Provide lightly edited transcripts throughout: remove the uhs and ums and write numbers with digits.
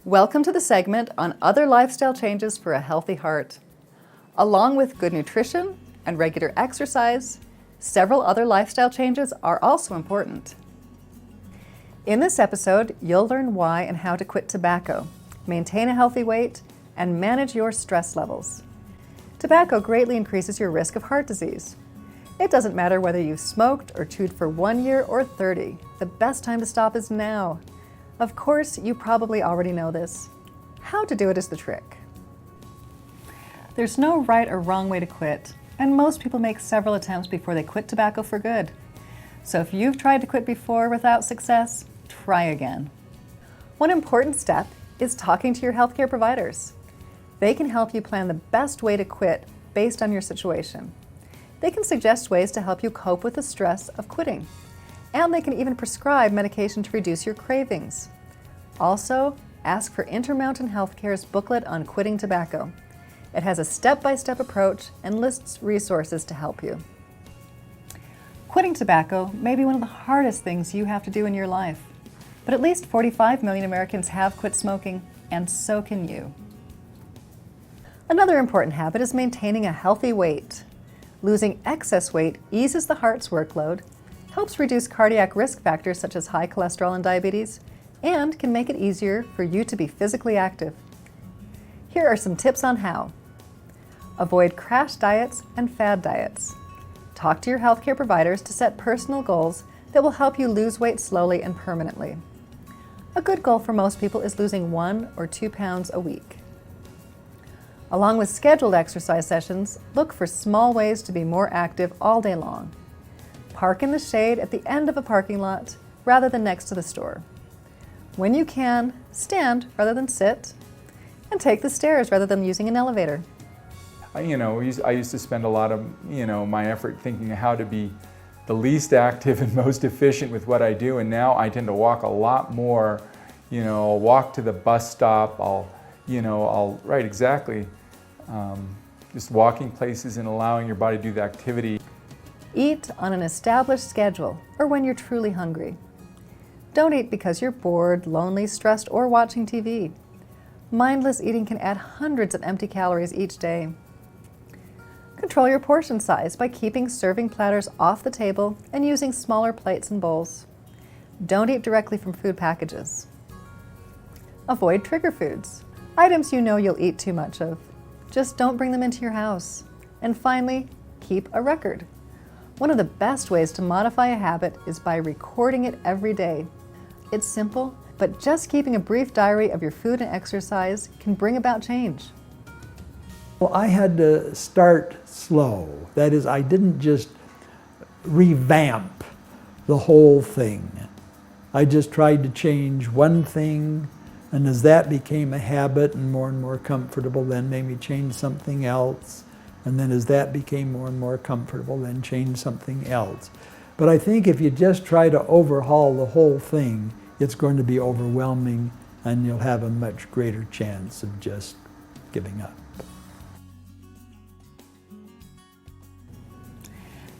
Welcome to the segment on other lifestyle changes for a healthy heart. Along with good nutrition and regular exercise, several other lifestyle changes are also important. In this episode, you'll learn why and how to quit tobacco, maintain a healthy weight, and manage your stress levels. Tobacco greatly increases your risk of heart disease. It doesn't matter whether you've smoked or chewed for 1 year or 30. The best time to stop is now. Of course, you probably already know this. How to do it is the trick. There's no right or wrong way to quit, and most people make several attempts before they quit tobacco for good. So if you've tried to quit before without success, try again. One important step is talking to your healthcare providers. They can help you plan the best way to quit based on your situation. They can suggest ways to help you cope with the stress of quitting. And they can even prescribe medication to reduce your cravings. Also, ask for Intermountain Healthcare's booklet on quitting tobacco. It has a step-by-step approach and lists resources to help you. Quitting tobacco may be one of the hardest things you have to do in your life, but at least 45 million Americans have quit smoking, and so can you. Another important habit is maintaining a healthy weight. Losing excess weight eases the heart's workload, helps reduce cardiac risk factors such as high cholesterol and diabetes, and can make it easier for you to be physically active. Here are some tips on how. Avoid crash diets and fad diets. Talk to your healthcare providers to set personal goals that will help you lose weight slowly and permanently. A good goal for most people is losing 1 or 2 pounds a week. Along with scheduled exercise sessions, look for small ways to be more active all day long. Park in the shade at the end of a parking lot rather than next to the store. When you can, stand rather than sit, and take the stairs rather than using an elevator. I used to spend a lot of, my effort thinking of how to be the least active and most efficient with what I do, and now I tend to walk a lot more. I'll walk to the bus stop. Just walking places and allowing your body to do the activity. Eat on an established schedule or when you're truly hungry. Don't eat because you're bored, lonely, stressed, or watching TV. Mindless eating can add hundreds of empty calories each day. Control your portion size by keeping serving platters off the table and using smaller plates and bowls. Don't eat directly from food packages. Avoid trigger foods, items you know you'll eat too much of. Just don't bring them into your house. And finally, keep a record. One of the best ways to modify a habit is by recording it every day. It's simple, but just keeping a brief diary of your food and exercise can bring about change. Well, I had to start slow. That is, I didn't just revamp the whole thing. I just tried to change one thing, and as that became a habit and more comfortable, then maybe change something else. And then as that became more and more comfortable, then change something else. But I think if you just try to overhaul the whole thing, it's going to be overwhelming, and you'll have a much greater chance of just giving up.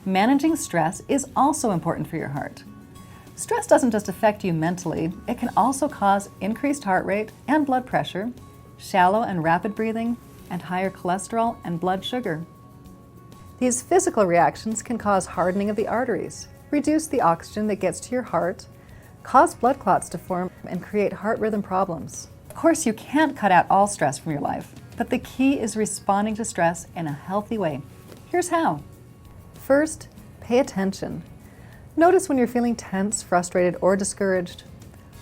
Managing stress is also important for your heart. Stress doesn't just affect you mentally, it can also cause increased heart rate and blood pressure, shallow and rapid breathing, and higher cholesterol and blood sugar. These physical reactions can cause hardening of the arteries, reduce the oxygen that gets to your heart, cause blood clots to form, and create heart rhythm problems. Of course, you can't cut out all stress from your life, but the key is responding to stress in a healthy way. Here's how. First, pay attention. Notice when you're feeling tense, frustrated, or discouraged.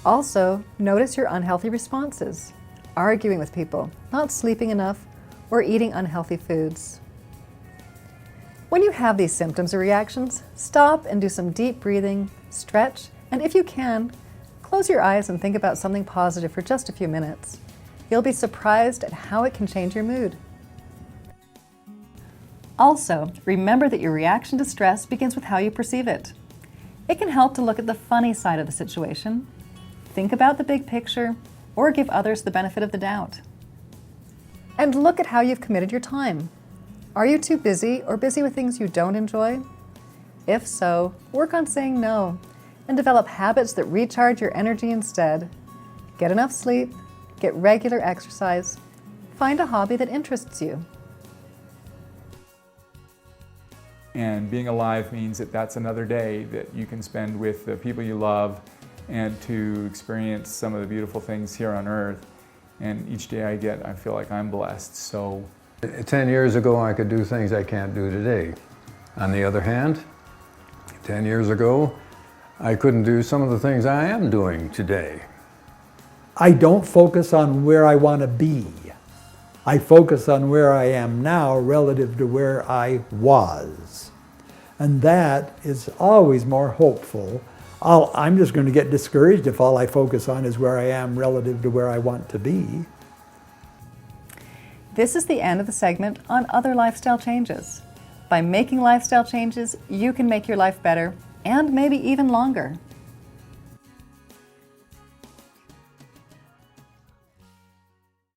Also, notice your unhealthy responses. Arguing with people, not sleeping enough, or eating unhealthy foods. When you have these symptoms or reactions, stop and do some deep breathing, stretch, and if you can, close your eyes and think about something positive for just a few minutes. You'll be surprised at how it can change your mood. Also, remember that your reaction to stress begins with how you perceive it. It can help to look at the funny side of the situation, think about the big picture, or give others the benefit of the doubt. And look at how you've committed your time. Are you too busy or busy with things you don't enjoy? If so, work on saying no and develop habits that recharge your energy instead. Get enough sleep, get regular exercise, find a hobby that interests you. And being alive means that that's another day that you can spend with the people you love and to experience some of the beautiful things here on earth. And each day I feel like I'm blessed. So 10 years ago, I could do things I can't do today. On the other hand, 10 years ago, I couldn't do some of the things I am doing today. I don't focus on where I want to be. I focus on where I am now relative to where I was. And that is always more hopeful. I'm just going to get discouraged if all I focus on is where I am relative to where I want to be. This is the end of the segment on other lifestyle changes. By making lifestyle changes, you can make your life better and maybe even longer.